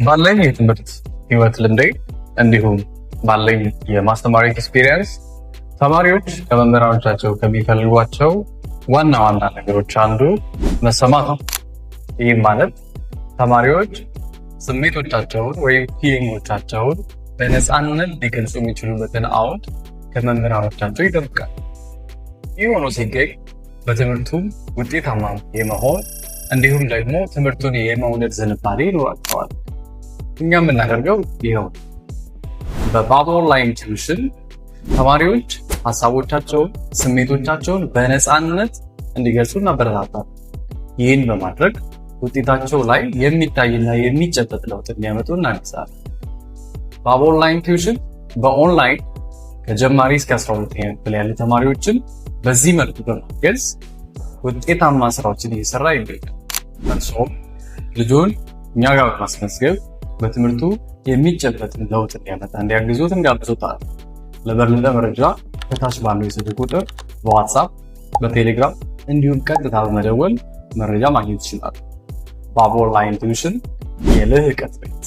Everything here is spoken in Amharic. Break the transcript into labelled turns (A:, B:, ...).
A: ባለኝ የትምህርት ህይወት ልምዴ እንዲሁም ባለኝ የማስተማር ኤክስፒሪየንስ ተማሪዎች ከመምህራኖቻቸው ከሚፈልጓቸው ዋና ዋና ነገሮች አንዱ መሰማት ነው። ይህም ማለት ተማሪዎች ስሜቶቻቸውን ወይም ፊሊንጎቻቸውን በነፃነት ሊገልጹ የሚችሉበትን አውድ ከመምህራኖቻቸው ይጠብቃል። ይህ ሆኖ ሲገኝ በትምህርቱም ውጤታማ የመሆን እንዲሁም ደግሞ ትምህርቱን የመውደድ ዝንባሌ ይኖራቸዋል። እኛ የምናደርገው ይኸው በባብ ኦንላይን ቲዩሽን ተማሪዎች ሀሳቦቻቸውን፣ ስሜቶቻቸውን በነፃነት እንዲገልጹ እናበረታታለን። ይህን በማድረግ ውጤታቸው ላይ የሚታይና የሚጨበጥ ለውጥ እንዲያመጡ እናግዛለን። ባብ ኦንላይን ቲዩሽን በኦንላይን ከጀማሪ እስከ 12ኛ ክፍል ያሉ ተማሪዎችን በዚህ መልኩ በማገዝ ውጤታማ ስራዎችን እየሰራ ይገኛል። እርሶም ልጆን እኛ ጋር በማስመዝገብ በትምህርቱ የሚጨበጥን ለውጥ እንዲያመጣ እንዲያግዙት እንጋብዞታለን። ለበለጠ መረጃ ከታች ባለው የስልክ ቁጥር በዋትሳፕ፣ በቴሌግራም እንዲሁም ቀጥታ በመደወል መረጃ ማግኘት ይችላሉ። ባብ ኦንላይን ቲዩሽን የልህቀት ቤት